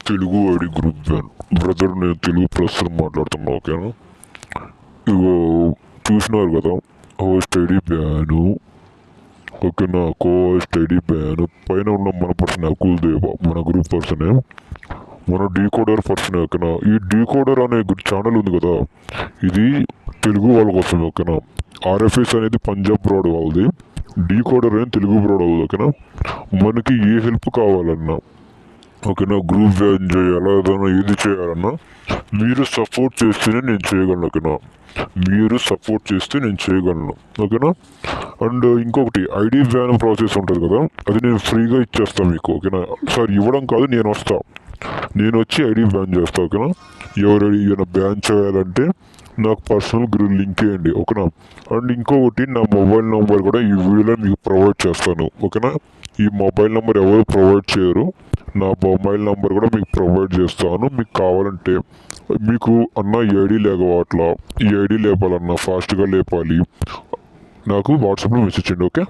Telugu ID group ban. Brother, నేను తెలుగు ప్రస్తుతం మాట్లాడుతున్నా. ఓకేనా? ఇగో చూసినారు కదా, హోస్ట్ ఐడి బ్యాను. ఓకేనా? Co host ID ban. పైన ఉన్న మన పర్సన్ అకుల్ దేవ, మన గ్రూప్ పర్సనే, మన డీకోడర్ పర్సన్. ఓకేనా? ఈ డీకోడర్ అనే ఛానల్ ఉంది కదా, ఇది తెలుగు వాళ్ళ కోసం. ఓకేనా? ఆర్ఎఫ్ఎస్ అనేది పంజాబ్ బ్రాడ్ వాళ్ళది, డీకోడర్ అనేది తెలుగు బ్రాడ్ వాళ్ళది. ఓకేనా? మనకి ఏ హెల్ప్ కావాలన్నా, ఓకేనా, గ్రూప్ జాయిన్ చేయాలా, ఏదైనా ఏది చేయాలన్నా మీరు సపోర్ట్ చేస్తేనే నేను చేయగలను. ఓకేనా? మీరు సపోర్ట్ చేస్తే నేను చేయగలను. ఓకేనా? అండ్ ఇంకొకటి, ఐడి బ్యాన్ ప్రాసెస్ ఉంటుంది కదా, అది నేను ఫ్రీగా ఇచ్చేస్తాను మీకు. ఓకేనా? సార్, ఇవ్వడం కాదు, నేను వస్తా, నేను వచ్చి ఐడి బ్యాన్ చేస్తా. ఓకేనా? ఎవరైనా ఏదైనా బ్యాన్ చేయాలంటే నాకు పర్సనల్ లింక్ వేయండి. ఓకేనా? అండ్ ఇంకొకటి, నా మొబైల్ నెంబర్ కూడా ఈ వీడియోలో మీకు ప్రొవైడ్ చేస్తాను. ఓకేనా? ఈ మొబైల్ నెంబర్ ఎవరు ప్రొవైడ్ చేయరు, నా మొబైల్ నెంబర్ కూడా మీకు ప్రొవైడ్ చేస్తాను. మీకు కావాలంటే, మీకు అన్న ఈ ఐడి లేకపోవట్లా, ఈ ఐడి లేపాలన్నా, ఫాస్ట్గా లేపాలి, నాకు వాట్సాప్లో మెసేజ్ చేయండి. ఓకే?